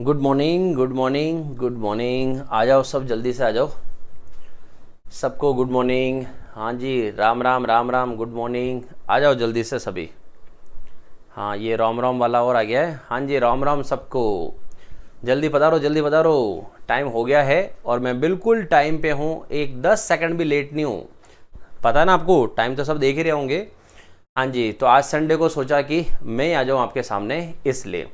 Good morning good morning good morning. आ जाओ सब, जल्दी से आ जाओ। सबको गुड मॉर्निंग। हाँ जी, राम राम राम राम, गुड मॉर्निंग। आ जाओ जल्दी से सभी। हाँ, ये राम राम वाला और आ गया है। हाँ जी, राम राम सबको। जल्दी पधारो, जल्दी पधारो। टाइम हो गया है और मैं बिल्कुल टाइम पे हूँ, एक 10 सेकंड भी लेट नहीं हूँ। पता है ना आपको, टाइम तो सब देख ही रहे होंगे। हाँ जी, तो आज संडे को सोचा कि मैं आ जाऊँ आपके सामने, इसलिए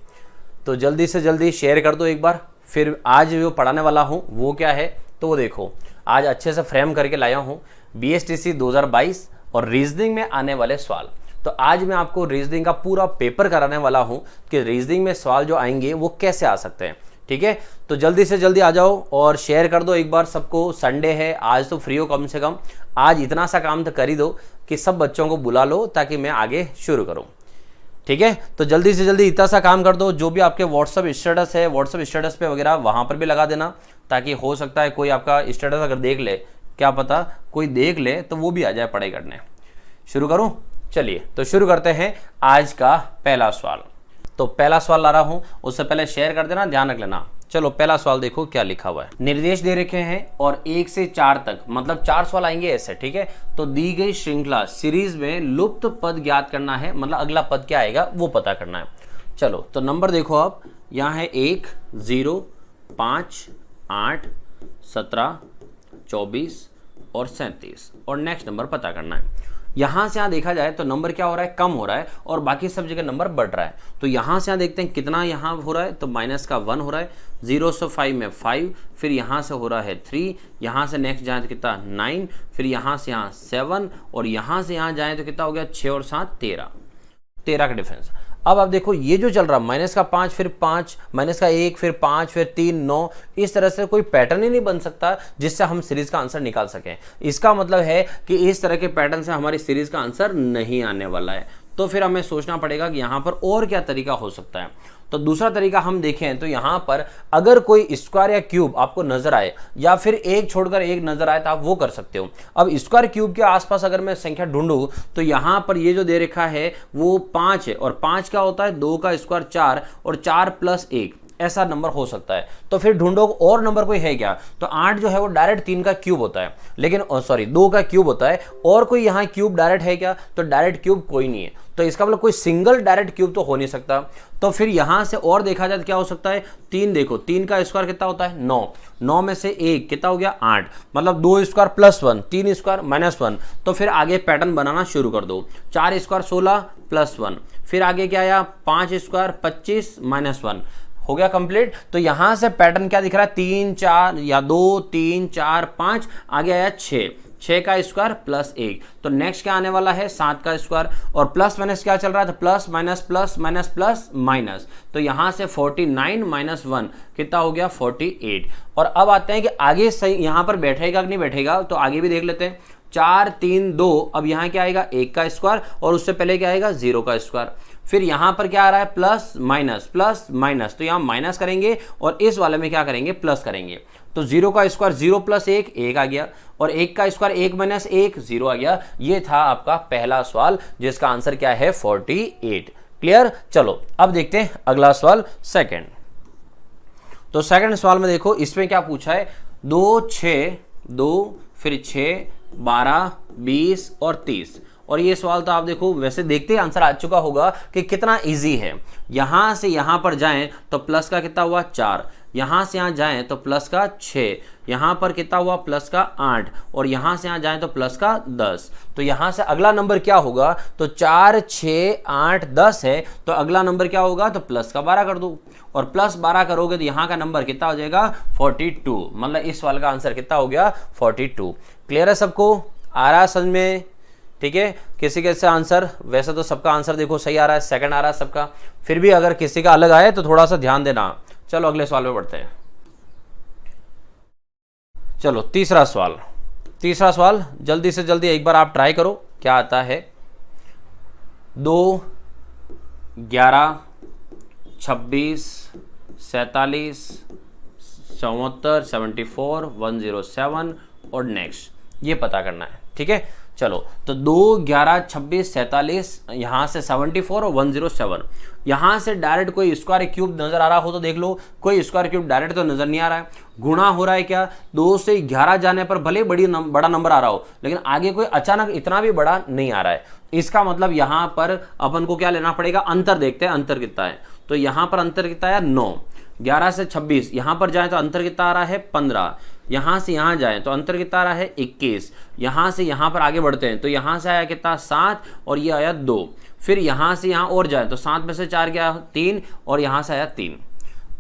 तो जल्दी से जल्दी शेयर कर दो एक बार। फिर आज जो पढ़ाने वाला हूँ वो क्या है, तो वो देखो। आज अच्छे से फ्रेम करके लाया हूँ BSTC 2022 और रीजनिंग में आने वाले सवाल। तो आज मैं आपको रीजनिंग का पूरा पेपर कराने वाला हूँ कि रीजनिंग में सवाल जो आएंगे वो कैसे आ सकते हैं। ठीक है, तो जल्दी से जल्दी आ जाओ और शेयर कर दो एक बार सबको। संडे है आज, तो फ्री हो कम से कम। आज इतना सा काम तो कर ही दो कि सब बच्चों को बुला लो ताकि मैं आगे शुरू करूँ। ठीक है, तो जल्दी से जल्दी इतना सा काम कर दो। जो भी आपके व्हाट्सअप स्टेटस है, व्हाट्सअप स्टेटस पे वगैरह वहाँ पर भी लगा देना, ताकि हो सकता है कोई आपका स्टेटस अगर देख ले, क्या पता कोई देख ले तो वो भी आ जाए पढ़ाई करने। शुरू करूँ? चलिए, तो शुरू करते हैं आज का पहला सवाल। तो पहला सवाल ला रहा हूँ, उससे पहले शेयर कर देना, ध्यान रख लेना। चलो पहला सवाल देखो क्या लिखा हुआ है। निर्देश दे रखे हैं और 1 से 4 तक, मतलब 4 सवाल आएंगे ऐसे। ठीक है, तो दी गई श्रृंखला सीरीज में लुप्त पद ज्ञात करना है, मतलब अगला पद क्या आएगा वो पता करना है। चलो तो नंबर देखो आप, यहाँ है 1, 0, 5, 8, 17, 24 और 37 और नेक्स्ट नंबर पता करना है। यहाँ से यहाँ देखा जाए तो नंबर क्या हो रहा है, कम हो रहा है और बाकी सब जगह नंबर बढ़ रहा है। तो यहाँ से यहाँ देखते हैं कितना यहाँ हो रहा है, तो माइनस का 1 हो रहा है। 0 से 5 में 5, फिर यहाँ से हो रहा है 3, यहाँ से नेक्स्ट जाए तो कितना 9, फिर यहाँ से यहाँ 7 और यहाँ से यहाँ जाए तो कितना हो गया 6 और 7 13 का डिफरेंस। अब आप देखो ये जो चल रहा माइनस का 5, फिर 5, माइनस का 1, फिर 5, फिर 3, 9, इस तरह से कोई पैटर्न ही नहीं बन सकता जिससे हम सीरीज का आंसर निकाल सकें। इसका मतलब है कि इस तरह के पैटर्न से हमारी सीरीज का आंसर नहीं आने वाला है। तो फिर हमें सोचना पड़ेगा कि यहाँ पर और क्या तरीका हो सकता है। तो दूसरा तरीका हम देखें तो यहाँ पर अगर कोई स्क्वायर या क्यूब आपको नजर आए या फिर एक छोड़कर एक नजर आए तो आप वो कर सकते हो। अब स्क्वायर क्यूब के आसपास अगर मैं संख्या ढूंढूं तो यहाँ पर ये जो दे रखा है वो 5 है और 5 क्या होता है, 2 का स्क्वायर 4 और 4 + 1 ऐसा नंबर हो सकता है। तो फिर ढूंढो और नंबर कोई है क्या, तो 8 जो है वो डायरेक्ट 3 का क्यूब होता है, लेकिन सॉरी 2 का क्यूब होता है। और कोई यहाँ क्यूब डायरेक्ट है क्या, तो डायरेक्ट क्यूब कोई नहीं है। तो इसका मतलब कोई सिंगल डायरेक्ट क्यूब तो हो नहीं सकता। तो फिर यहां से और देखा जाए तो क्या हो सकता है, 3 देखो, 3 का स्क्वायर कितना होता है 9, 9 में से 1 कितना हो गया 8, मतलब 2 स्क्वायर +1, 3 स्क्वायर -1। तो फिर आगे पैटर्न बनाना शुरू कर दो। 4 स्क्वायर 16 +1, फिर आगे क्या आया 5 स्क्वायर 25 -1, हो गया कंप्लीट। तो यहां से पैटर्न क्या दिख रहा है, 3 4 या 2 3 4 5, आगे आया 6 का स्क्वायर +1। तो नेक्स्ट क्या आने वाला है 7 का स्क्वायर और प्लस माइनस क्या चल रहा है, तो plus minus plus minus plus minus. तो यहां से 49 - 1 कितना हो गया 48। और अब आते हैं कि आगे सही यहां पर बैठेगा कि नहीं बैठेगा, तो आगे भी देख लेते हैं। 4 3 2, अब यहां क्या आएगा 1 का स्क्वायर और उससे पहले क्या आएगा 0 का स्क्वायर। फिर यहां पर क्या आ रहा है प्लस माइनस, तो यहां माइनस करेंगे और इस वाले में क्या करेंगे प्लस करेंगे। तो 0 का स्क्वायर 0 + 1 1 आ गया और 1 का स्क्वायर 1 - 1 0 आ गया। ये था आपका पहला सवाल जिसका आंसर क्या है 48। क्लियर? चलो अब देखते हैं अगला सवाल सेकंड। तो सेकंड सवाल में देखो इसमें क्या पूछा है, 2 6 2 फिर 6 12 20 और 30। और ये सवाल तो आप देखो वैसे देखते ही आंसर आ चुका होगा कि कितना इजी है। यहां से यहां पर जाएं तो प्लस का कितना हुआ 4, यहां से यहां जाएं तो प्लस का 6, यहां पर कितना हुआ प्लस का 8 और यहां से यहां जाएं तो प्लस का 10। तो यहां से अगला नंबर क्या होगा, तो 4 6 8 10 है, तो अगला नंबर क्या होगा, तो प्लस का 12 कर दो और प्लस 12 करोगे तो यहां का नंबर कितना हो जाएगा 42। मतलब इस सवाल का आंसर कितना हो गया 42। क्लियर है सबको, आ रहा है समझ में? ठीक है, किसी के से आंसर, वैसे तो सबका आंसर देखो सही आ रहा है, सेकंड आ रहा है सबका, फिर भी अगर किसी का अलग आए तो थोड़ा सा ध्यान देना। चलो अगले सवाल पे बढ़ते हैं। चलो तीसरा सवाल जल्दी से जल्दी एक बार आप ट्राई करो क्या आता है। 2 11 26 47 74 74 107 और नेक्स्ट ये पता करना है। ठीक है, चलो तो 2, 11, 26, 47, यहाँ से 74 और 107। यहाँ से डायरेक्ट कोई स्क्वायर क्यूब नजर आ रहा हो तो देख लो, कोई स्क्वायर क्यूब डायरेक्ट तो नजर नहीं आ रहा है। गुणा हो रहा है क्या, 2 से 11 जाने पर भले बड़ा नंबर आ रहा हो, लेकिन आगे कोई अचानक इतना भी बड़ा नहीं आ रहा है। इसका मतलब यहाँ पर अपन को क्या लेना पड़ेगा, अंतर देखते हैं अंतर कितना है। तो यहाँ पर अंतर कितना है 9, 11 से 26, यहाँ पर जाए तो अंतर कितना आ रहा है 15, यहाँ से यहाँ जाए तो अंतर कितना आ रहा है 21, यहाँ से यहाँ पर आगे बढ़ते हैं तो यहाँ से आया कितना 7 और ये आया 2, फिर यहाँ से यहाँ और जाए तो 7 में से 4 गया 3 और यहाँ से आया 3।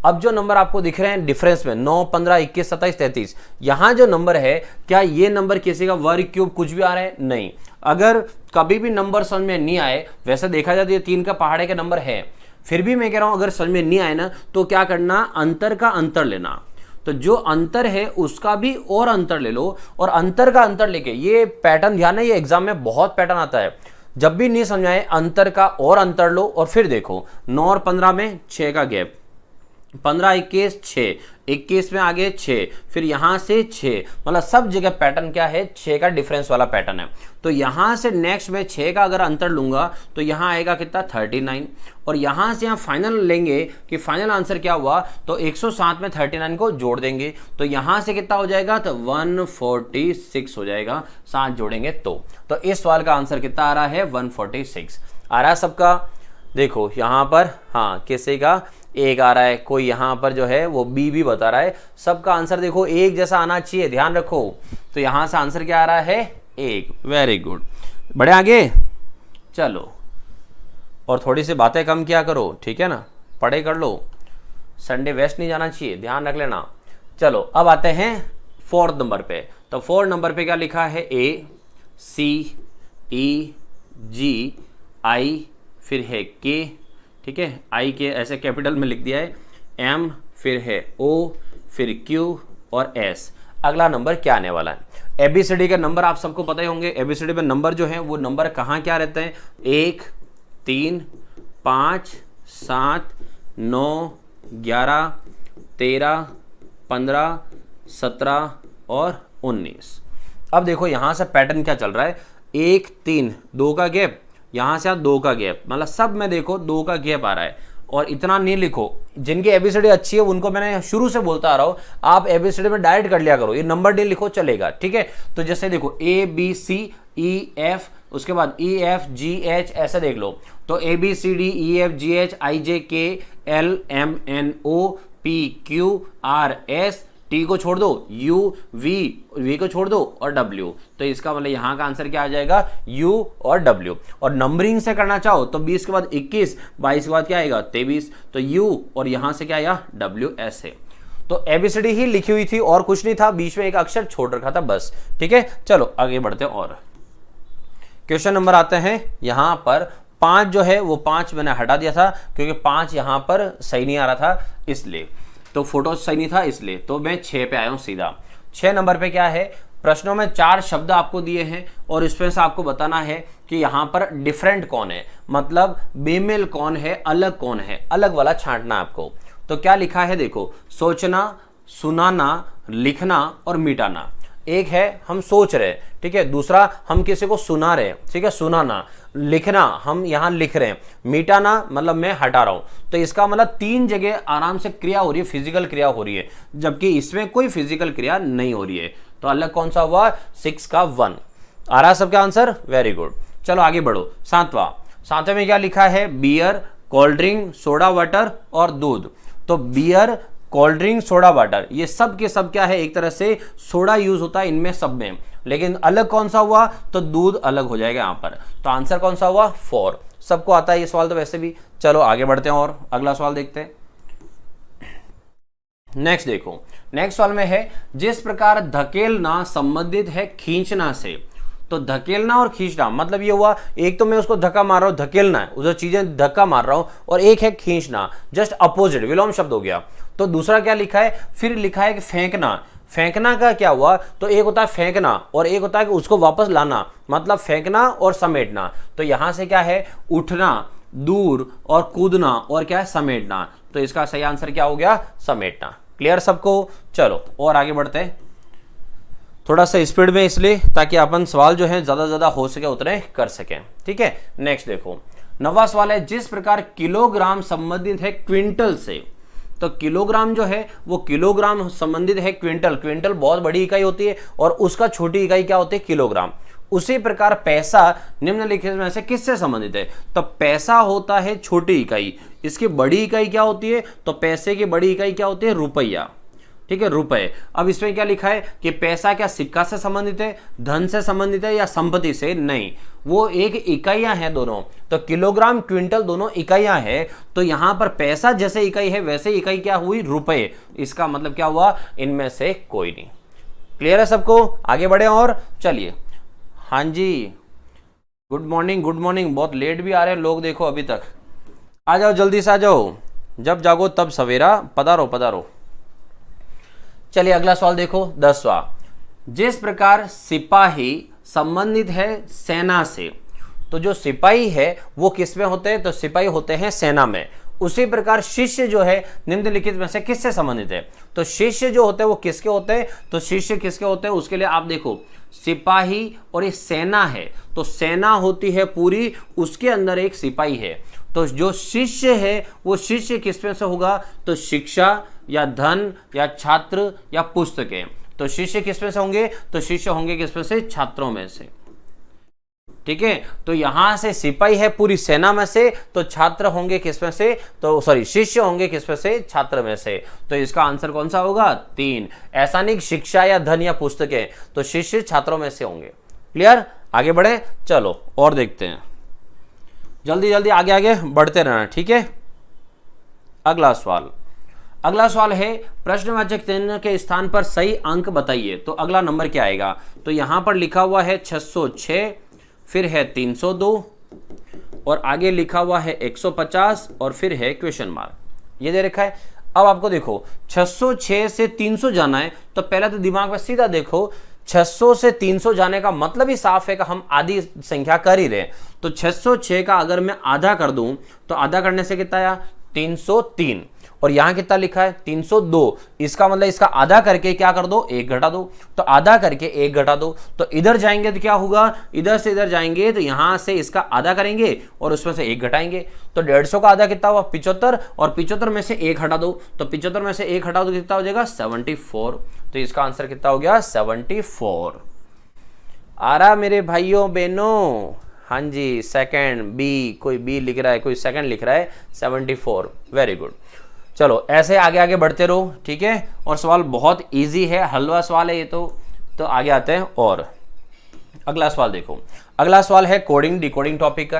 अब जो नंबर आपको दिख रहे हैं डिफरेंस में 9, 15, 21, 27, 33, यहाँ जो नंबर है क्या ये नंबर किसी का वर्ग क्यूब कुछ भी आ रहा है, नहीं। अगर कभी भी नंबर समझ में नहीं आए, वैसे देखा जाए तो ये 3 का पहाड़े के नंबर है, फिर भी मैं कह रहा हूं अगर समझ में नहीं आए ना तो क्या करना, अंतर का अंतर लेना। तो जो अंतर है उसका भी और अंतर ले लो, और अंतर का अंतर लेके, ये पैटर्न ध्यान है, ये एग्जाम में बहुत पैटर्न आता है। जब भी नहीं समझाए अंतर का और अंतर लो और फिर देखो 9 और 15 में 6 का गैप, 15, 21, 6, 21 में आगे 6, फिर यहां से 6, मतलब सब जगह पैटर्न क्या है 6 का डिफरेंस वाला पैटर्न है। तो यहां से नेक्स्ट में 6 का अगर अंतर लूंगा तो यहां आएगा कितना 39, और यहां से यहां फाइनल लेंगे कि फाइनल आंसर क्या हुआ, तो 107 में 39 को जोड़ देंगे तो यहां से कितना हो जाएगा, तो 146 हो जाएगा, 7 जोड़ेंगे तो इस सवाल का आंसर कितना आ रहा है 146 आ रहा है सबका। देखो यहां पर हाँ किसी का 1 आ रहा है, कोई यहाँ पर जो है वो बी भी बता रहा है, सबका आंसर देखो एक जैसा आना चाहिए, ध्यान रखो। तो यहाँ से आंसर क्या आ रहा है 1, वेरी गुड। बढ़े आगे, चलो और थोड़ी सी बातें कम किया करो, ठीक है ना, पढ़े कर लो, संडे वेस्ट नहीं जाना चाहिए, ध्यान रख लेना। चलो अब आते हैं 4th नंबर पे। तो 4th नंबर पे क्या लिखा है, ACEGI, फिर है K, ठीक है, आई के ऐसे कैपिटल में लिख दिया है, M, फिर है O, फिर Q और S। अगला नंबर क्या आने वाला है, ABCD के नंबर आप सबको पता ही होंगे। ABCD में नंबर जो है वो नंबर कहाँ क्या रहते हैं, 1, 3, 5, 7, 9, 11, 13, 15, 17 और 19। अब देखो यहाँ से पैटर्न क्या चल रहा है, 1, 3, 2 का गैप, यहां से 2 का गैप, मतलब सब में देखो 2 का गैप आ रहा है। और इतना नहीं लिखो, जिनकी एबीसीडी अच्छी है उनको मैंने शुरू से बोलता आ रहा हूं, आप एबीसीडी में डायरेक्ट कर लिया करो, ये नंबर नहीं लिखो चलेगा, ठीक है। तो जैसे देखो ABCEF, उसके बाद EFGH, ऐसे देख लो, तो ABCDEFGHIJKLMNOPQRS, टी को छोड़ दो, यू, वी को छोड़ दो और डब्ल्यू। तो इसका मतलब यहां का आंसर क्या आ जाएगा, यू और डब्ल्यू। और नंबरिंग से करना चाहो तो 20 के बाद 21, 22 के बाद क्या आएगा 23, तो यू और यहां से क्या आया डब्ल्यू, ऐसे। तो एबीसीडी ही लिखी हुई थी और कुछ नहीं था, बीच में एक अक्षर छोड़ रखा था बस, ठीक है। चलो आगे बढ़ते हैं और क्वेश्चन नंबर आते हैं। यहां पर 5 जो है वो 5 मैंने हटा दिया था क्योंकि 5 यहां पर सही नहीं आ रहा था, इसलिए तो फोटो सही नहीं था, इसलिए तो मैं 6 पे आया हूं सीधा। 6 नंबर पे क्या है, प्रश्नों में 4 शब्द आपको दिए हैं और इसमें से आपको बताना है कि यहां पर डिफरेंट कौन है, मतलब बेमेल कौन है, अलग कौन है, अलग वाला छांटना आपको। तो क्या लिखा है देखो, सोचना, सुनाना, लिखना और मिटाना। एक है हम सोच रहे, ठीक है, दूसरा हम किसी को सुना रहे, ठीक है, सुनाना, लिखना हम यहां लिख रहे हैं, मिटाना मतलब मैं हटा रहा हूं। तो इसका मतलब 3 जगह आराम से क्रिया हो रही है, फिजिकल क्रिया हो रही है, जबकि इसमें कोई फिजिकल क्रिया नहीं हो रही है। तो अलग कौन सा हुआ, 6 का 1 आ रहा है सबका आंसर, वेरी गुड। चलो आगे बढ़ो। 7वां में क्या लिखा है, beer, cold drink, soda water और दूध। तो beer, cold drink, soda water, ये सब के सब क्या है, एक तरह से सोडा यूज होता है इनमें सब में, लेकिन अलग कौन सा हुआ, तो दूध अलग हो जाएगा यहाँ पर। तो आंसर कौन सा हुआ 4। सबको आता है ये सवाल तो वैसे भी। चलो आगे बढ़ते हैं और अगला सवाल देखते हैं। नेक्स्ट देखो, नेक्स्ट सवाल में है, जिस प्रकार धकेलना संबंधित है खींचना से। तो धकेलना और खींचना मतलब ये हुआ, एक तो मैं उसको धक्का मार रहा हूं, धकेलना है, उधर चीजें धक्का मार रहा हूं, और एक है खींचना, जस्ट अपोजिट, विलोम शब्द हो गया। तो दूसरा क्या लिखा है, फिर लिखा है कि फेंकना। फेंकना का क्या हुआ, तो एक होता है फेंकना और एक होता है कि उसको वापस लाना, मतलब फेंकना और समेटना। तो यहां से क्या है, उठना, दूर और कूदना, और क्या है समेटना। तो इसका सही आंसर क्या हो गया, समेटना। क्लियर सबको। चलो और आगे बढ़ते हैं। थोड़ा सा स्पीड में, इसलिए ताकि अपन सवाल जो है ज़्यादा ज़्यादा हो सके उतने कर सकें। ठीक है, नेक्स्ट देखो 9वां सवाल है, जिस प्रकार किलोग्राम संबंधित है क्विंटल से, तो किलोग्राम जो है वो किलोग्राम संबंधित है क्विंटल, क्विंटल बहुत बड़ी इकाई होती है और उसका छोटी इकाई क्या होती है, किलोग्राम। उसी प्रकार पैसा निम्नलिखित में से किससे संबंधित है, तो पैसा होता है छोटी इकाई, इसकी बड़ी इकाई क्या होती है, तो पैसे की बड़ी इकाई क्या होती है, रुपया। ठीक है, रुपए। अब इसमें क्या लिखा है कि पैसा क्या सिक्का से संबंधित है, धन से संबंधित है या संपत्ति से, नहीं, वो एक इकाइयां हैं दोनों। तो किलोग्राम क्विंटल दोनों इकाइयां हैं, तो यहां पर पैसा जैसे इकाई है वैसे इकाई क्या हुई, रुपए। इसका मतलब क्या हुआ, इनमें से कोई नहीं। क्लियर है सबको, आगे बढ़े और चलिए। हाँ जी, गुड मॉर्निंग, गुड मॉर्निंग। बहुत लेट भी आ रहे हैं लोग, देखो अभी तक। आ जाओ, जल्दी से आ जाओ, जब जागो तब सवेरा, पधारो पधारो। चलिए अगला सवाल देखो 10वां, जिस प्रकार सिपाही संबंधित है सेना से, तो जो सिपाही है वो किस में होते हैं, तो सिपाही होते हैं सेना में। उसी प्रकार शिष्य जो है निम्नलिखित में से किससे संबंधित है, तो शिष्य जो होते हैं वो किसके होते हैं, तो शिष्य किसके होते हैं, उसके लिए आप देखो सिपाही और ये सेना है, तो सेना होती है पूरी, उसके अंदर एक सिपाही है। तो जो शिष्य है वो शिष्य किसमें से होगा, तो शिक्षा या धन या छात्र या पुस्तकें। तो शिष्य किसमें से होंगे, तो शिष्य होंगे किसमें से, छात्रों में से। ठीक है, तो यहां से सिपाही है पूरी सेना में से, तो छात्र होंगे किसमें से, तो सॉरी शिष्य होंगे किसमें से, छात्र में से। तो इसका आंसर कौन सा होगा, 3। ऐसा नहीं शिक्षा या धन या पुस्तकें, तो शिष्य छात्रों में से होंगे। क्लियर, आगे बढ़े, चलो और देखते हैं, जल्दी जल्दी आगे आगे बढ़ते रहना। ठीक है, अगला सवाल, अगला सवाल है प्रश्नवाचक चिन्ह के स्थान पर सही अंक बताइए। तो अगला नंबर क्या आएगा, तो यहां पर लिखा हुआ है 606, फिर है 302 और आगे लिखा हुआ है 150 और फिर है क्वेश्चन मार्क, ये दे रखा है। अब आपको देखो 606 से 300 जाना है, तो पहले तो दिमाग में सीधा देखो 600 से 300 जाने का मतलब ही साफ है कि हम आधी संख्या कर ही रहे। तो 606 का अगर मैं आधा कर दूं तो आधा करने से कितना आया, 303, और यहां कितना लिखा है 302, इसका मतलब इसका आधा करके क्या कर दो, 1 घटा दो। तो आधा करके 1 घटा दो, तो इधर जाएंगे तो क्या होगा, इधर से इधर जाएंगे तो यहां से इसका आधा करेंगे और उसमें से 1 घटाएंगे। तो 150 का आधा कितना हुआ, 75, और 75 में से 1 हटा दो, तो 75 में से 1 हटा दो कितना हो जाएगा, 74। तो इसका आंसर कितना हो गया, 74। आ रहा मेरे भाइयों बहनों, हाँ जी, सेकंड बी, कोई बी लिख रहा है, कोई सेकंड लिख रहा है, 74, वेरी गुड। चलो ऐसे आगे आगे बढ़ते रहो। ठीक है, और सवाल बहुत इजी है, हलवा सवाल है ये तो आगे आते हैं। और अगला सवाल देखो, अगला सवाल है कोडिंग डिकोडिंग टॉपिक का।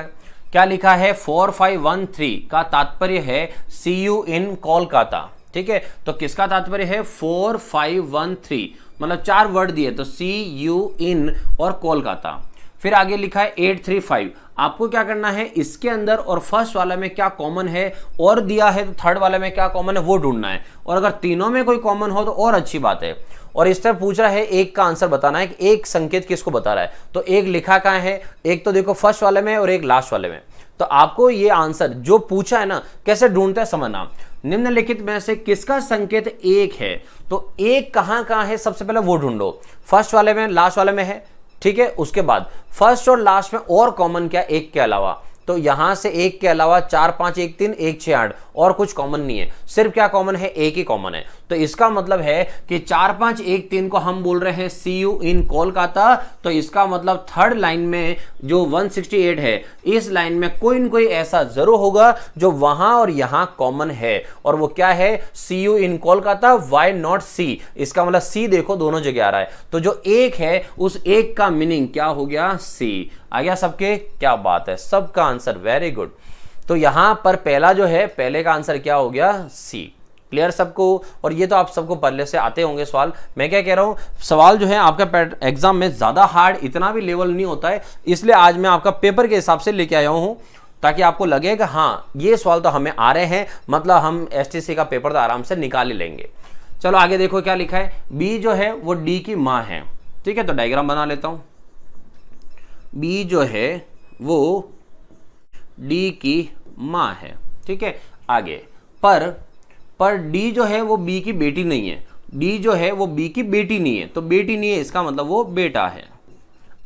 क्या लिखा है, 4513 का तात्पर्य है सी यू इन कोलकाता। ठीक है, तो किसका तात्पर्य है, 4513, मतलब 4 वर्ड दिए, तो सी यू इन और कोलकाता। फिर आगे लिखा है 835, आपको क्या करना है, इसके अंदर और फर्स्ट वाला में क्या कॉमन है और दिया है, तो थर्ड वाले में क्या कॉमन है वो ढूंढना है, और अगर तीनों में कोई कॉमन हो तो और अच्छी बात है। और इस तरह पूछ रहा है एक का आंसर बताना है कि एक संकेत किसको बता रहा है, तो एक लिखा कहाँ है, एक तो देखो फर्स्ट वाले में और एक लास्ट वाले में। तो आपको ये आंसर जो पूछा है ना, कैसे ढूंढते हैं समझना। निम्नलिखित में से किसका संकेत एक है, तो एक कहां कहां है सबसे पहले वो ढूंढो, फर्स्ट वाले में लास्ट वाले में है। ठीक है, उसके बाद फर्स्ट और लास्ट में और कॉमन क्या, एक के अलावा, तो यहां से एक के अलावा 4 5 1 3 1 6 8 और कुछ कॉमन नहीं है, सिर्फ क्या कॉमन है, एक ही कॉमन है। तो इसका मतलब है कि 4 5 1 3 को हम बोल रहे हैं सी यू इन कोलकाता, तो इसका मतलब थर्ड लाइन में जो 168 है, इस लाइन में कोई न कोई ऐसा जरूर होगा जो वहां और यहां कॉमन है, और वो क्या है, see you in Kolkata, why not see. इसका मतलब सी देखो दोनों जगह आ रहा है, तो जो एक है उस एक का मीनिंग क्या हो गया, सी। आ गया सबके, क्या बात है, सबका आंसर वेरी गुड। तो यहां पर पहला जो है, पहले का आंसर क्या हो गया, सी। क्लियर सबको, और ये तो आप सबको पहले से आते होंगे सवाल। मैं क्या कह रहा हूं, सवाल जो है आपका एग्जाम में ज्यादा हार्ड इतना भी लेवल नहीं होता है, इसलिए आज मैं आपका पेपर के हिसाब से लेके आया हूं, ताकि आपको लगे कि हाँ ये सवाल तो हमें आ रहे हैं, मतलब हम एसटीसी का पेपर तो आराम से निकाल ही लेंगे। चलो आगे देखो क्या लिखा है, बी जो है वो डी की माँ है। ठीक है, तो डायग्राम बना लेता हूं। बी जो है वो डी की माँ है। ठीक है, आगे पर डी जो है वो बी की बेटी नहीं है, डी जो है वो बी की बेटी नहीं है, तो बेटी नहीं है इसका मतलब वो बेटा है।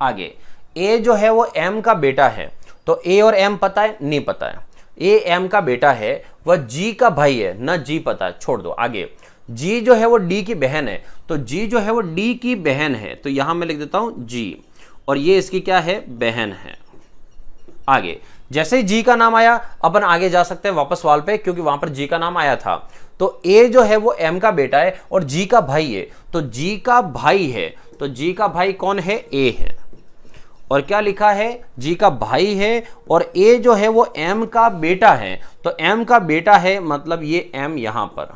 आगे ए जो है वो एम का बेटा है, तो ए और एम पता है? नहीं पता है। ए एम का बेटा है, वह जी का भाई है ना, जी पता है, छोड़ दो। आगे जी जो है वो डी की बहन है, तो जी जो है वो डी की बहन है, तो यहां मैं लिख देता हूं जी, और ये इसकी क्या है? बहन है। आगे जैसे ही जी का नाम आया अपन आगे जा सकते हैं वापस सवाल पे, क्योंकि वहां पर जी का नाम आया था। तो ए जो है वो एम का बेटा है और जी का भाई है, तो जी का भाई है, तो जी का भाई कौन है? ए है। और क्या लिखा है? जी का भाई है, और ए जो है वो एम का बेटा है, तो एम का बेटा है मतलब ये एम यहां पर,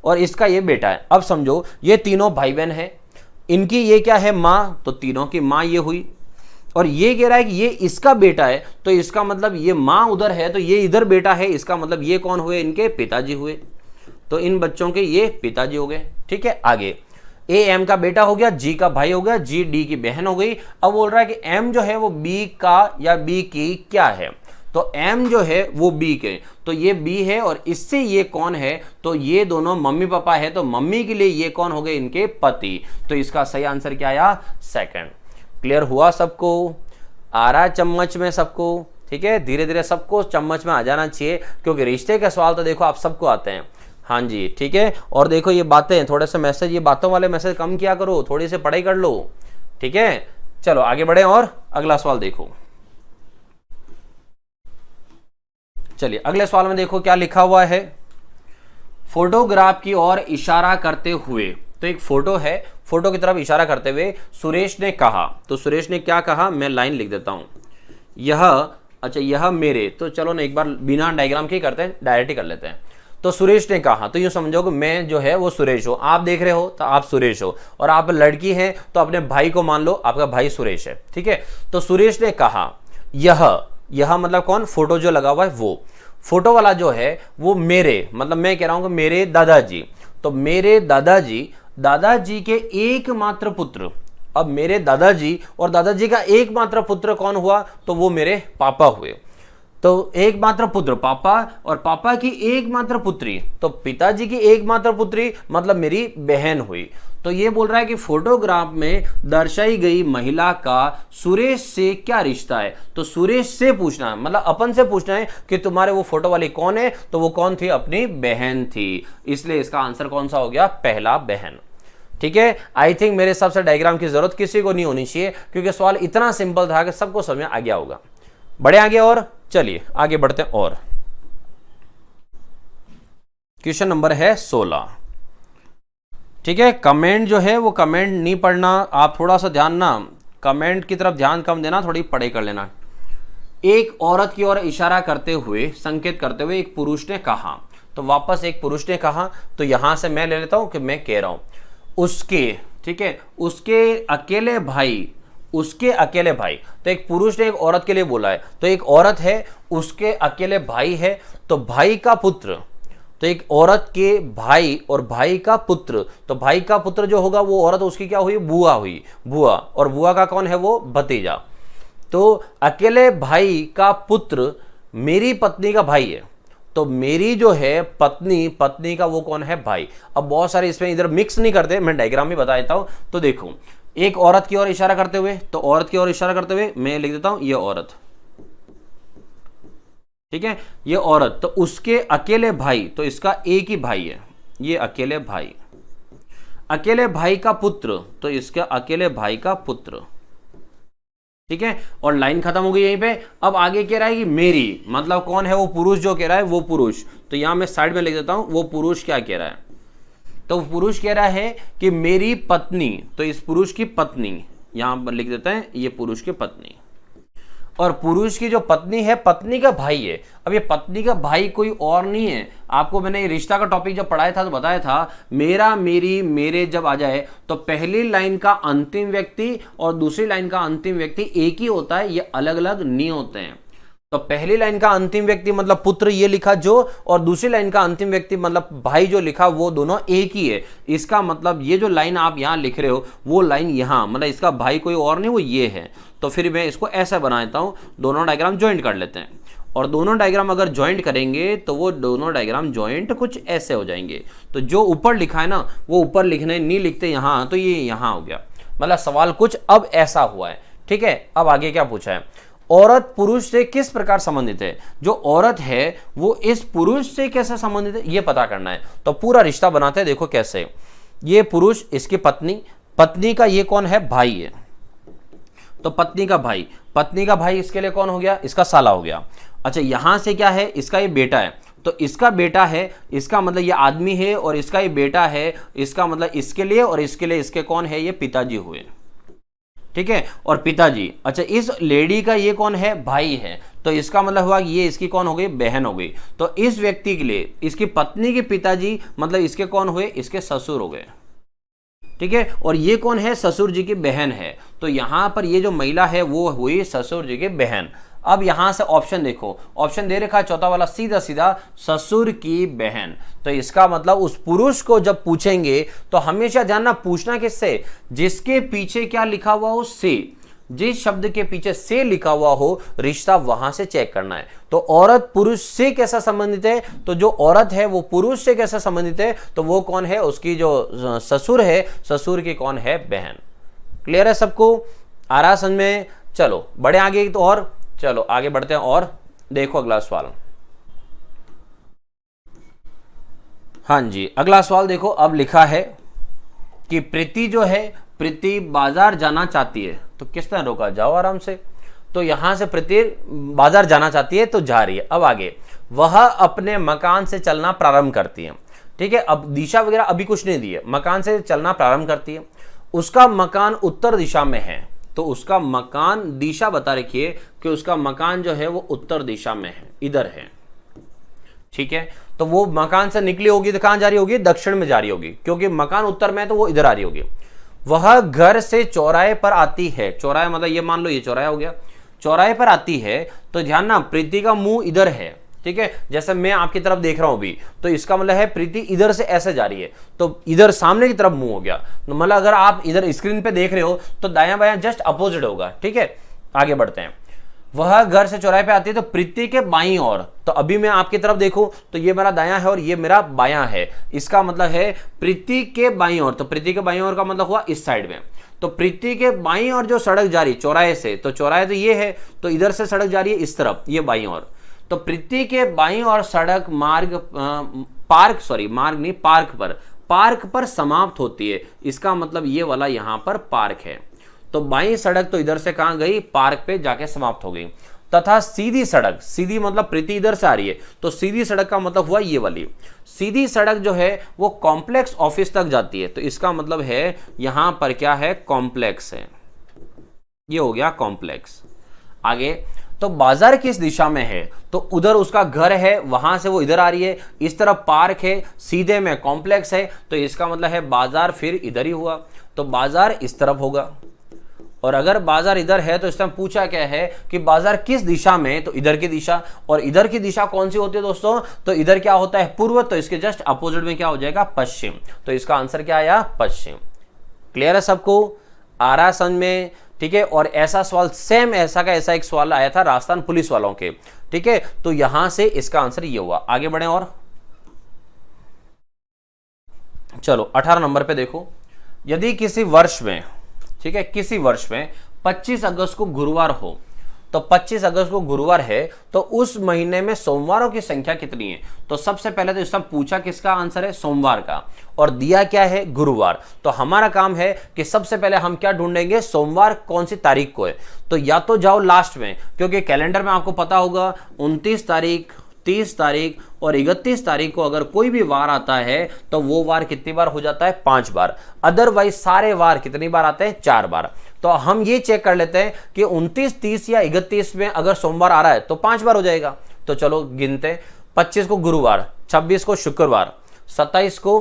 और इसका ये बेटा है। अब समझो ये तीनों भाई बहन है, इनकी ये क्या है? माँ, तो तीनों की माँ ये हुई, और ये कह रहा है कि ये इसका बेटा है, तो इसका मतलब ये माँ उधर है तो ये इधर बेटा है, इसका मतलब ये कौन हुए? इनके पिताजी हुए, तो इन बच्चों के ये पिताजी हो गए। ठीक है, आगे ए एम का बेटा हो गया, जी का भाई हो गया, जी डी की बहन हो गई। अब बोल रहा है कि एम जो है वो बी का या बी की क्या है? तो एम जो है वो बी के, तो ये बी है, और इससे ये कौन है? तो ये दोनों मम्मी पापा है, तो मम्मी के लिए ये कौन हो गए? इनके पति। तो इसका सही आंसर क्या आया? सेकंड। क्लियर हुआ सबको? आ रहा है चम्मच में सबको? ठीक है, धीरे धीरे सबको चम्मच में आ जाना चाहिए, क्योंकि रिश्ते के सवाल तो देखो आप सबको आते हैं। हाँ जी, ठीक है। और देखो ये बातें थोड़े से मैसेज, ये बातों वाले मैसेज कम किया करो, थोड़ी सी पढ़ाई कर लो। ठीक है, चलो आगे बढ़े और अगला सवाल देखो। चलिए अगले सवाल में देखो क्या लिखा हुआ है। फोटोग्राफ की ओर इशारा करते हुए, तो एक फोटो है, फोटो की तरफ इशारा करते हुए सुरेश ने कहा, तो सुरेश ने क्या कहा? मैं लाइन लिख देता हूं। यह, अच्छा यह मेरे, तो चलो ना एक बार बिना डायग्राम के करते हैं, डायरेक्ट ही कर लेते हैं। तो सुरेश ने कहा, तो यूं समझो कि मैं जो है वो सुरेश हो, आप देख रहे हो तो आप सुरेश हो, और आप लड़की हैं तो अपने भाई को मान लो आपका भाई सुरेश है। ठीक है, तो सुरेश ने कहा यह मतलब कौन? फोटो जो लगा हुआ है वो, फोटो वाला जो है वो मेरे, मतलब मैं कह रहा हूं कि मेरे दादाजी, तो मेरे दादाजी के एकमात्र पुत्र। अब मेरे दादाजी और दादाजी का एकमात्र पुत्र कौन हुआ? तो वो मेरे पापा हुए। तो एकमात्र पुत्र पापा, और पापा की एकमात्र पुत्री, तो पिताजी की एकमात्र पुत्री मतलब मेरी बहन हुई। तो ये बोल रहा है कि फोटोग्राफ में दर्शाई गई महिला का सुरेश से क्या रिश्ता है? तो सुरेश से पूछना है, मतलब अपन से पूछना है कि तुम्हारे वो फोटो वाली कौन है? तो वो कौन थी? अपनी बहन थी, इसलिए इसका आंसर कौन सा हो गया? पहला, बहन। ठीक है, आई थिंक मेरे हिसाब से डायग्राम की जरूरत किसी को नहीं होनी चाहिए, क्योंकि सवाल इतना सिंपल था कि सबको समझ में आ गया होगा। बड़े आगे, और चलिए आगे बढ़ते हैं। और क्वेश्चन नंबर है 16। ठीक है, कमेंट जो है वो कमेंट नहीं पढ़ना, आप थोड़ा सा ध्यान ना, कमेंट की तरफ ध्यान कम देना, थोड़ी पढ़ाई कर लेना। एक औरत की ओर इशारा करते हुए, संकेत करते हुए एक पुरुष ने कहा, तो वापस एक पुरुष ने कहा, तो यहां से मैं ले लेता हूं कि मैं कह रहा हूं उसके, ठीक है, उसके अकेले भाई, उसके अकेले भाई। तो एक पुरुष ने एक औरत के लिए बोला है, तो एक औरत है, उसके अकेले भाई है, तो भाई का पुत्र, तो एक औरत के भाई और भाई का पुत्र, तो भाई का पुत्र जो होगा वो औरत उसकी क्या हुई? बुआ हुई, बुआ, और बुआ का कौन है? वो भतीजा। तो अकेले भाई का पुत्र मेरी पत्नी का भाई है, तो मेरी जो है पत्नी, पत्नी का वो कौन है? भाई। अब बहुत सारे इसमें इधर मिक्स नहीं करते, मैं डायग्राम में बता देता हूं। तो देखो एक औरत की ओर इशारा करते हुए, तो औरत की ओर इशारा करते हुए मैं लिख देता हूं ये औरत, ठीक है, ये औरत, तो उसके अकेले भाई, तो इसका एक ही भाई है, ये अकेले भाई, अकेले भाई का पुत्र, तो इसका अकेले भाई का पुत्र। ठीक है, और लाइन खत्म हो गई यहीं पे। अब आगे कह रहा है कि मेरी, मतलब कौन है? वो पुरुष जो कह रहा है वो पुरुष, तो यहां मैं साइड में लिख देता हूं वो पुरुष क्या कह रहा है। तो पुरुष कह रहा है कि मेरी पत्नी, तो इस पुरुष की पत्नी, यहां पर लिख देते हैं ये पुरुष की पत्नी, और पुरुष की जो पत्नी है, पत्नी का भाई है। अब ये पत्नी का भाई कोई और नहीं है, आपको मैंने ये रिश्ता का टॉपिक जब पढ़ाया था तो बताया था, मेरा, मेरी, मेरे जब आ जाए तो पहली लाइन का अंतिम व्यक्ति और दूसरी लाइन का अंतिम व्यक्ति एक ही होता है, ये अलग अलग नहीं होते हैं। तो पहली लाइन का अंतिम व्यक्ति मतलब पुत्र ये लिखा जो, और दूसरी लाइन का अंतिम व्यक्ति मतलब भाई जो लिखा, वो दोनों एक ही है। इसका मतलब ये जो लाइन आप यहां लिख रहे हो वो लाइन यहां, मतलब इसका भाई कोई और नहीं, वो ये है। तो फिर मैं इसको ऐसा बना देता हूं, दोनों डायग्राम ज्वाइंट कर लेते हैं। और दोनों डायग्राम अगर ज्वाइंट करेंगे तो वो दोनों डायग्राम ज्वाइंट कुछ ऐसे हो जाएंगे। तो जो ऊपर लिखा है ना वो ऊपर लिखने नहीं लिखते यहाँ, तो ये यहाँ हो गया। मतलब सवाल कुछ अब ऐसा हुआ है। ठीक है, अब आगे क्या पूछा है, औरत पुरुष से किस प्रकार संबंधित है। जो औरत है वो इस पुरुष से कैसे संबंधित है ये पता करना है। तो पूरा रिश्ता बनाते हैं, देखो कैसे। ये पुरुष, इसकी पत्नी, पत्नी का ये कौन है, भाई है। तो पत्नी का भाई, पत्नी का भाई इसके लिए कौन हो गया, इसका साला हो गया। अच्छा, यहां से क्या है, इसका ये बेटा है। तो इसका बेटा है, इसका मतलब ये आदमी है, और इसका ये बेटा है, इसका मतलब इसके लिए और इसके लिए इसके कौन है, ये पिताजी हुए। ठीक है, और पिताजी। अच्छा, इस लेडी का ये कौन है, भाई है। तो इसका मतलब हुआ कि ये इसकी कौन हो गई, बहन हो गई। तो इस व्यक्ति के लिए इसकी पत्नी के पिताजी मतलब इसके कौन हुए, इसके ससुर हो गए। ठीक है, और ये कौन है, ससुर जी की बहन है। तो यहां पर ये जो महिला है वो हुई ससुर जी की बहन। अब यहां से ऑप्शन देखो, ऑप्शन दे रखा है चौथा वाला, सीधा सीधा ससुर की बहन। तो इसका मतलब उस पुरुष को जब पूछेंगे तो हमेशा जानना पूछना किससे, जिसके पीछे क्या लिखा हुआ हो, से। जिस शब्द के पीछे से लिखा हुआ हो रिश्ता वहां से चेक करना है। तो औरत पुरुष से कैसा संबंधित है, तो जो औरत है वो पुरुष से कैसा संबंधित है, तो वो कौन है, उसकी जो ससुर है, ससुर की कौन है, बहन। क्लियर है सबको, आ रहा समझ में। चलो बढ़े आगे, तो और चलो आगे बढ़ते हैं। और देखो अगला सवाल। हाँ जी, अगला सवाल देखो। अब लिखा है कि प्रीति जो है, प्रीति बाजार जाना चाहती है। तो किसने रोका, जाओ आराम से। तो यहां से प्रीति बाजार जाना चाहती है तो जा रही है। अब आगे, वह अपने मकान से चलना प्रारंभ करती है। ठीक है, अब दिशा वगैरह अभी कुछ नहीं दी है, मकान से चलना प्रारंभ करती है। उसका मकान उत्तर दिशा में है। तो उसका मकान, दिशा बता रखिए कि उसका मकान जो है वो उत्तर दिशा में है, इधर है। ठीक है, तो वो मकान से निकली होगी तो कहां जा रही होगी, दक्षिण में जा रही होगी, क्योंकि मकान उत्तर में है तो वो इधर आ रही होगी। वह घर से चौराहे पर आती है। चौराहे मतलब ये मान लो ये चौराहा हो गया। चौराहे पर आती है तो ध्यान ना, प्रीति का मुंह इधर है। ठीक है, जैसे मैं आपकी तरफ देख रहा हूं अभी, तो इसका मतलब है प्रीति इधर से ऐसे जा रही है, तो इधर सामने की तरफ मुंह हो गया। मतलब अगर आप इधर स्क्रीन पे देख रहे हो तो दायां बायां जस्ट अपोजिट होगा। ठीक है, आगे बढ़ते हैं। वह घर से चौराहे पे आती है तो प्रीति के बाईं ओर, तो अभी मैं आपकी तरफ देखूं तो ये मेरा दायां है और ये मेरा बायां है। इसका मतलब है प्रीति के बाईं ओर। तो प्रीति के बाईं ओर का मतलब हुआ इस साइड में। तो प्रीति के बाईं ओर जो सड़क जा रही चौराहे से, तो चौराहे तो ये है, तो इधर से सड़क जा रही है इस तरफ, ये बाईं ओर। तो प्रीति के बाईं ओर सड़क पार्क पर समाप्त होती है। इसका मतलब ये वाला यहां पर पार्क है। तो बाईं सड़क तो इधर से कहां गई, पार्क पे जाके समाप्त हो गई। तथा सीधी सड़क, सीधी मतलब प्रीति इधर से आ रही है, तो सीधी सड़क का मतलब हुआ ये वाली। सीधी सड़क जो है वो कॉम्प्लेक्स ऑफिस तक जाती है। तो इसका मतलब है यहां पर क्या है, कॉम्प्लेक्स है। ये हो गया कॉम्प्लेक्स। आगे, तो बाजार किस दिशा में है, तो उधर उसका घर है, वहां से वो इधर आ रही है। इस तरफ पार्क है, सीधे में कॉम्प्लेक्स है, तो इसका मतलब है बाजार फिर इधर ही हुआ। तो बाजार इस तरफ होगा। और अगर बाजार इधर है तो इस टाइम पूछा क्या है कि बाजार किस दिशा में, तो इधर की दिशा। और इधर की दिशा कौन सी होती है दोस्तों, तो इधर क्या होता है, पूर्व। तो इसके जस्ट अपोजिट में क्या हो जाएगा, पश्चिम। तो इसका आंसर क्या आया, पश्चिम। क्लियर है सबको, आ रहा समझ में। ठीक है, और ऐसा सवाल सेम ऐसा का ऐसा एक सवाल आया था राजस्थान पुलिस वालों के। ठीक है, तो यहां से इसका आंसर ये हुआ। आगे बढ़े और चलो 18 नंबर पे देखो। यदि किसी वर्ष में, ठीक है, किसी वर्ष में 25 अगस्त को गुरुवार हो, तो 25 अगस्त को गुरुवार है तो उस महीने में सोमवारों की संख्या कितनी है। तो सबसे पहले तो इसका पूछा किसका आंसर है, सोमवार का, और दिया क्या है, गुरुवार। तो हमारा काम है कि सबसे पहले हम क्या ढूंढेंगे, सोमवार कौन सी तारीख को है। तो या तो जाओ लास्ट में, क्योंकि कैलेंडर में आपको पता होगा 29 तारीख, 30 तारीख और 31 तारीख को अगर कोई भी वार आता है तो वो वार कितनी बार हो जाता है, 5 बार। अदरवाइज सारे वार कितनी बार आते हैं, 4 बार। तो हम ये चेक कर लेते हैं कि 29, 30 या 31 में अगर सोमवार आ रहा है तो 5 बार हो जाएगा। तो चलो गिनते, 25 को गुरुवार, 26 को शुक्रवार, 27 को,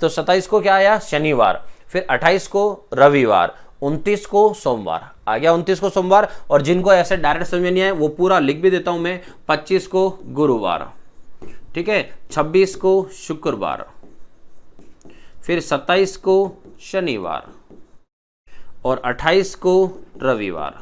तो 27 को क्या आया, शनिवार, फिर 28 को रविवार, 29 को सोमवार। आ गया 29 को सोमवार। और जिनको ऐसे डायरेक्ट समझ में नहीं आए वो पूरा लिख भी देता हूं मैं। 25 को गुरुवार, ठीक है, 26 को शुक्रवार, फिर 27 को शनिवार और 28 को रविवार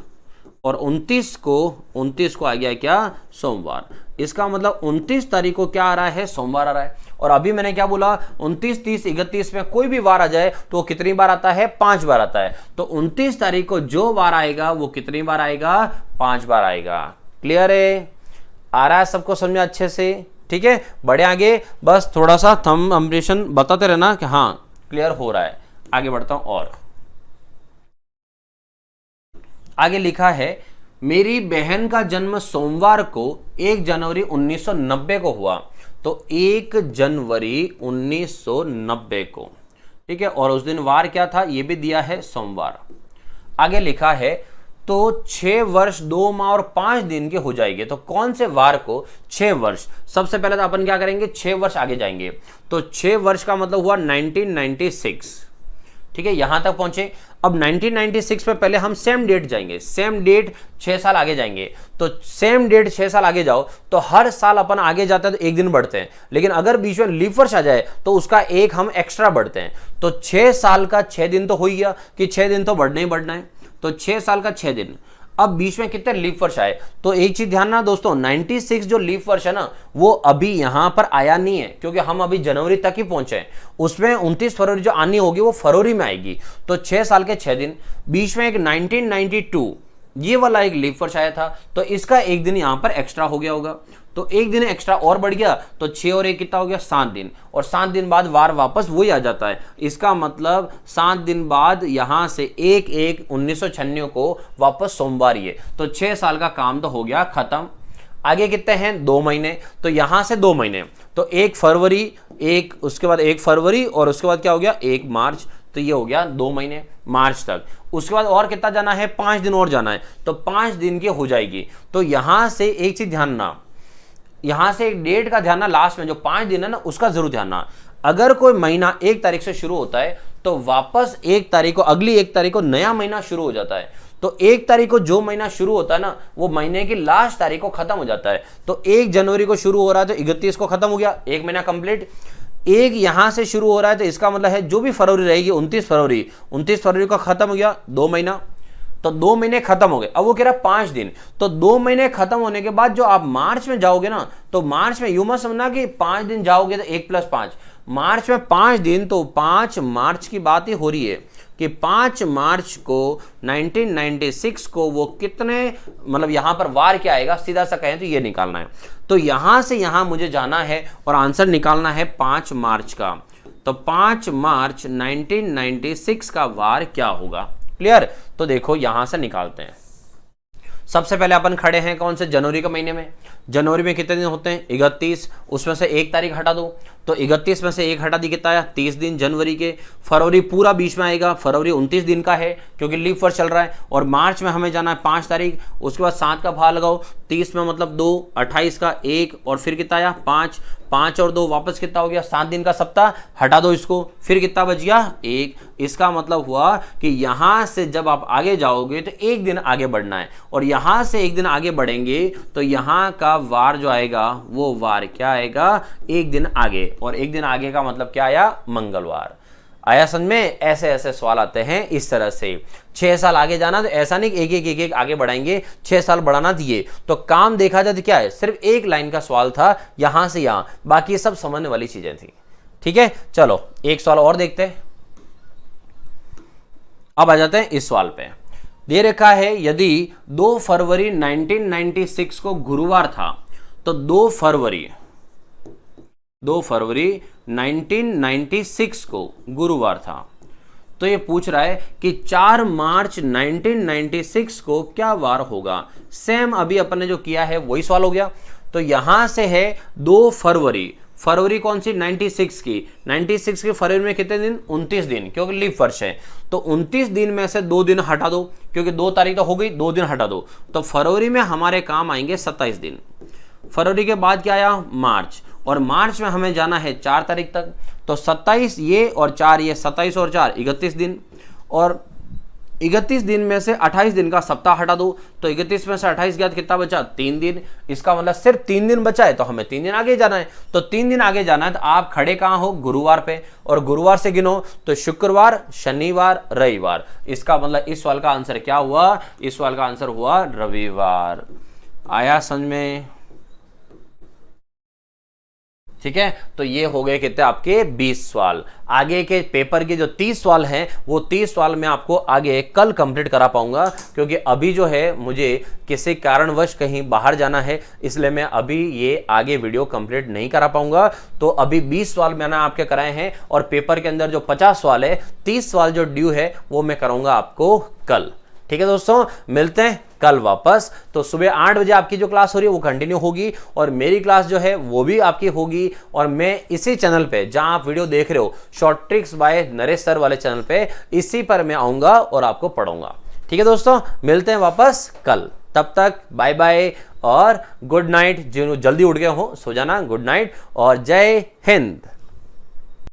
और 29 को आ गया क्या, सोमवार। इसका मतलब 29 तारीख को क्या आ रहा है, सोमवार आ रहा है। और अभी मैंने क्या बोला, 29, 30, 31 में कोई भी वार आ जाए तो वो कितनी बार आता है, 5 बार आता है। तो 29 तारीख को जो वार आएगा वो कितनी बार आएगा, 5 बार आएगा। क्लियर है, आ रहा है सबको समझ में अच्छे से, ठीक है। बढ़े आगे, बस थोड़ा सा थंब इंप्रेशन बताते रहना कि हाँ क्लियर हो रहा है। आगे बढ़ता हूं, और आगे लिखा है, मेरी बहन का जन्म सोमवार को 1 जनवरी 1990 को हुआ। तो 1 जनवरी 1990 को, ठीक है। और उस दिन वार क्या था, ये भी दिया है, सोमवार। आगे लिखा है, तो 6 वर्ष 2 माह और 5 दिन के हो जाएंगे। तो कौन से वार को 6 वर्ष, सबसे पहले तो अपन क्या करेंगे, 6 वर्ष आगे जाएंगे। तो 6 वर्ष का मतलब हुआ 1996, ठीक है, यहां तक पहुंचे। अब 1996 पे पहले हम सेम डेट जाएंगे, सेम डेट 6 साल आगे जाएंगे। तो सेम डेट 6 साल आगे जाओ तो हर साल अपन आगे जाते हैं तो 1 दिन बढ़ते हैं, लेकिन अगर बीच में लीप वर्ष आ जाए तो उसका 1 हम एक्स्ट्रा बढ़ते हैं। तो 6 साल का 6 दिन तो हो ही गया कि 6 दिन तो बढ़ना ही बढ़ना है। तो 6 साल का 6 दिन। अब बीच में कितने लीप वर्ष आए, तो एक चीज ध्यान ना दोस्तों, 96 जो लीप वर्ष है ना, वो अभी यहां पर आया नहीं है, क्योंकि हम अभी जनवरी तक ही पहुंचे हैं। उसमें 29 फरवरी जो आनी होगी वो फरवरी में आएगी। तो 6 साल के 6 दिन। बीच में एक 1992 ये वाला एक लीप वर्ष आया था, तो इसका 1 दिन यहां पर एक्स्ट्रा हो गया होगा। तो 1 दिन एक्स्ट्रा और बढ़ गया, तो 6 और 1 कितना हो गया, 7 दिन। और 7 दिन बाद वार वापस वही आ जाता है। इसका मतलब 7 दिन बाद यहां से 1/1/1996 को वापस सोमवार ही है। तो 6 साल का काम तो हो गया खत्म। आगे कितने हैं, 2 महीने। तो यहां से 2 महीने, तो 1 फरवरी, उसके बाद 1 फरवरी, और उसके बाद क्या हो गया, 1 मार्च। तो ये हो गया 2 महीने, मार्च तक। उसके बाद और कितना जाना है, 5 दिन और जाना है। तो 5 दिन की हो जाएगी। तो यहां से एक चीज ध्यान ना, यहां से एक डेट का ध्यान ना, लास्ट में जो 5 दिन है ना उसका जरूर ध्यान ना। अगर कोई महीना 1 तारीख से शुरू होता है तो वापस 1 तारीख को, अगली 1 तारीख को नया महीना शुरू हो जाता है। तो 1 तारीख को जो महीना शुरू होता है ना, वो महीने की लास्ट तारीख को खत्म हो जाता है। तो 1 जनवरी को शुरू हो रहा है तो 31 को खत्म हो गया, 1 महीना कंप्लीट। 1 यहां से शुरू हो रहा है तो इसका मतलब है जो भी फरवरी रहेगी 29 फरवरी को खत्म हो गया, 2 महीना। तो 2 महीने खत्म हो गए। अब वो कह रहा है 5 दिन। तो 2 महीने खत्म होने के बाद जो आप मार्च में जाओगे ना, तो मार्च में यू मत समझना कि 5 दिन जाओगे तो 1 + 5, मार्च में 5 दिन। तो 5 मार्च की बात ही हो रही है कि 5 मार्च को 1996 को वो कितने, मतलब यहां पर वार क्या आएगा, सीधा सा कहें तो ये निकालना है। तो यहां से यहां मुझे जाना है और आंसर निकालना है 5 मार्च का। तो 5 मार्च 1996 का वार क्या होगा, क्लियर। तो देखो यहां से निकालते हैं। सबसे पहले अपन खड़े हैं कौन से, जनवरी के महीने में। जनवरी में कितने दिन होते हैं, 31। उसमें से 1 तारीख हटा दो, तो 31 में से 1 हटा दी, कितना आया, 30 दिन जनवरी के। फरवरी पूरा बीच में आएगा, फरवरी 29 दिन का है क्योंकि लीप वर्ष चल रहा है। और मार्च में हमें जाना है 5 तारीख। उसके बाद 7 का भाग लगाओ, 30 में मतलब 2, 28 का 1, और फिर कितना आया, 5 और 2 वापस कितना हो गया, 7 दिन का सप्ताह। हटा दो इसको, फिर कितना बच गया, 1। इसका मतलब हुआ कि यहां से जब आप आगे जाओगे तो 1 दिन आगे बढ़ना है, और यहां से 1 दिन आगे बढ़ेंगे तो यहां का वार जो आएगा वो वार क्या आएगा, 1 दिन आगे। और 1 दिन आगे का मतलब क्या आया, मंगलवार। आया समझ में। ऐसे ऐसे सवाल आते हैं इस तरह से। 6 साल आगे जाना, तो ऐसा नहीं कि एक आगे बढ़ाएंगे, 6 साल बढ़ाना दिए। तो काम देखा जाए तो क्या है, सिर्फ 1 लाइन का सवाल था यहां से यहां, बाकी सब समझने वाली चीजें थी, ठीक है। चलो एक सवाल और देखते हैं। अब आ जाते हैं इस सवाल पे। दे रखा है, यदि 2 फरवरी 1996 को गुरुवार था, तो 2 फरवरी 1996 को गुरुवार था, तो ये पूछ रहा है कि 4 मार्च 1996 को क्या वार होगा। सेम अभी अपन ने जो किया है वही सवाल हो गया। तो यहां से है 2 फरवरी, फरवरी कौन सी, 96 की फरवरी में कितने दिन, 29 दिन, क्योंकि लीप वर्ष है। तो 29 दिन में से 2 दिन हटा दो, क्योंकि 2 तारीख तो हो गई, 2 दिन हटा दो। तो फरवरी में हमारे काम आएंगे 27 दिन। फरवरी के बाद क्या आया, मार्च। और मार्च में हमें जाना है 4 तारीख तक। तो 27 ये और 4 ये, 27 और 4 31 दिन। और 31 दिन में से 28 दिन का सप्ताह हटा दो, तो 31 में से 28 गया तो कितना बचा, 3 दिन। इसका मतलब सिर्फ 3 दिन बचा है, तो हमें 3 दिन आगे जाना है। तो 3 दिन आगे जाना है तो आप खड़े कहां हो, गुरुवार पे, और गुरुवार से गिनो तो शुक्रवार, शनिवार, रविवार। इसका मतलब इस सवाल का आंसर क्या हुआ, इस सवाल का आंसर हुआ रविवार। आया समझ में? ठीक है, तो ये हो गए कितने आपके 20 सवाल। आगे के पेपर के जो 30 सवाल हैं वो 30 सवाल मैं आपको आगे कल कंप्लीट करा पाऊंगा, क्योंकि अभी जो है मुझे किसी कारणवश कहीं बाहर जाना है, इसलिए मैं अभी ये आगे वीडियो कंप्लीट नहीं करा पाऊंगा। तो अभी 20 सवाल मैंने आपके कराए हैं, और पेपर के अंदर जो 50 सवाल है, 30 सवाल जो ड्यू है वो मैं कराऊंगा आपको कल। ठीक है दोस्तों, मिलते हैं कल वापस। तो सुबह 8 बजे आपकी जो क्लास हो रही है वो कंटिन्यू होगी, और मेरी क्लास जो है वो भी आपकी होगी, और मैं इसी चैनल पे जहां आप वीडियो देख रहे हो, short tricks bye Naresh sir वाले चैनल पे, इसी पर मैं आऊंगा और आपको पढ़ाऊंगा। ठीक है दोस्तों, मिलते हैं वापस कल। तब तक बाय बाय और गुड नाइट। जो जल्दी उठ गए हो सो जाना, गुड नाइट और जय हिंद।